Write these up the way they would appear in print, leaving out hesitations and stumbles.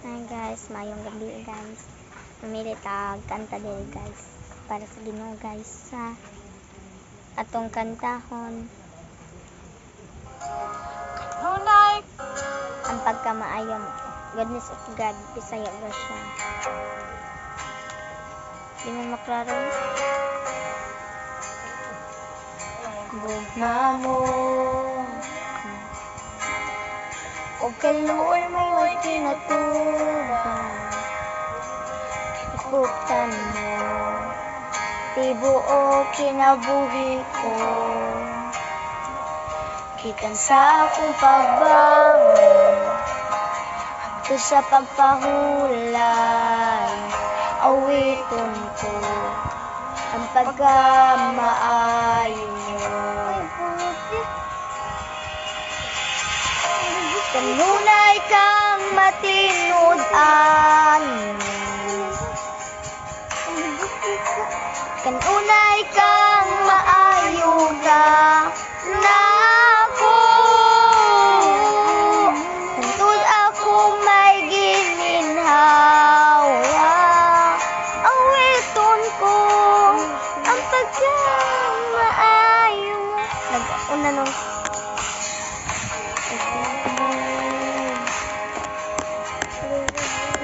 Hi guys, mayong gabi guys. Mamili tag kanta diri guys para sa Ginoo guys sa atong kantahon. Ang pagkamaayong goodness of God Bisaya version. Di mo maklaro. Bugna mo o kaluoy may kinatuban, ikutan mo tibuo kinabuhi ko, kitan sa akong pagbangon to sa pagpahulay, awiton ko ang pagkamaayo mo. Kanunay kang matinud-an, kanunay kang maayo ka na ako, hantod ako may gininhawa, awiton ko ang pagkamaayo mo. Nag-una nung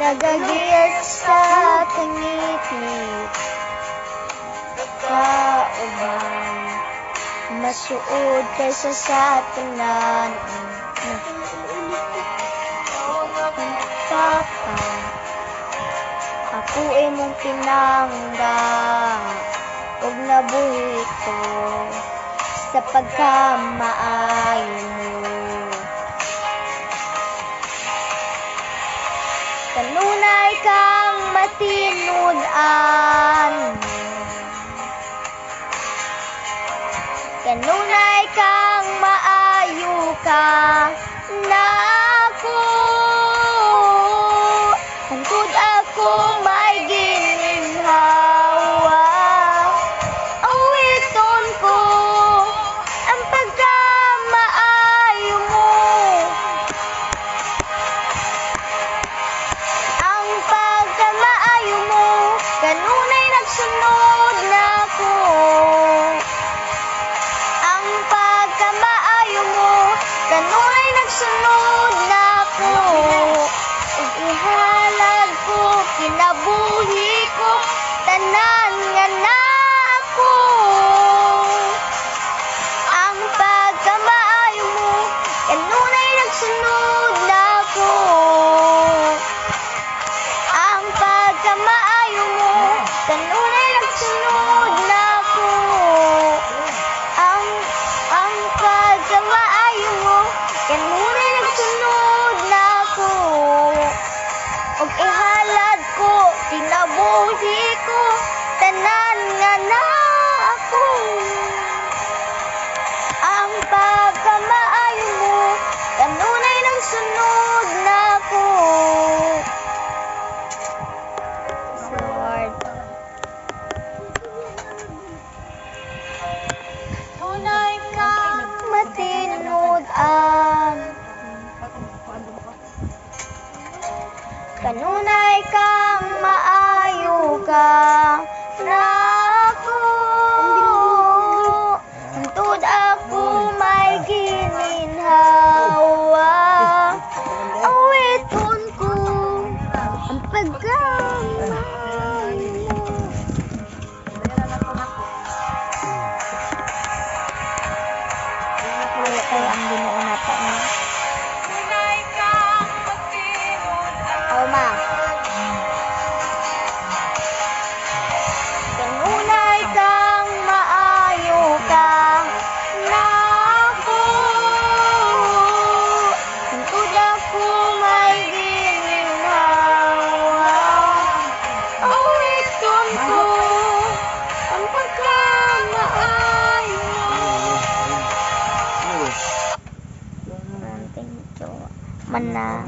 nagagiyat sa tangit-ngit kauban, masuod kaysa sa tanan. Papa, ako imong pinangga ug nabuhi ko sa pagkamaayo mo. Kanunay kang matinud-an, kanunay kang maayo ka na ako, hantod ako may gininhawa, awiton ko ang pagkamaayo mo. Kanunay nagsunod na ko, ang pagkamaayo mo, kanunay nagsunod na ko, ug ihalad ko, kinabuhi ko, tanan nga na ako. Ang pagkamaayo mo, kanunay nagsunod na ko, ang pagkamaayo mo, kanunay nagsunod na ko, ang pagkamaayo mo, kanunay nagsunod na ko, ug ihalad ko, kinabuhi ko, tanan nga na ako. Ang pagkamaayo mo, kanunay nagsunod na ko. Lord, tunay kang matinud-an, kanunay kang maayo ka na ako, hantod ako may gininhawa, awiton ko ang pagkamaayo mo. Kaya kayo ang Ginoo nata mo. Ma. Kanunay kang maayo ka na ako, hantod ako may gininhawa, awiton ko ang pagkamaayo mo. Thank you. Mana.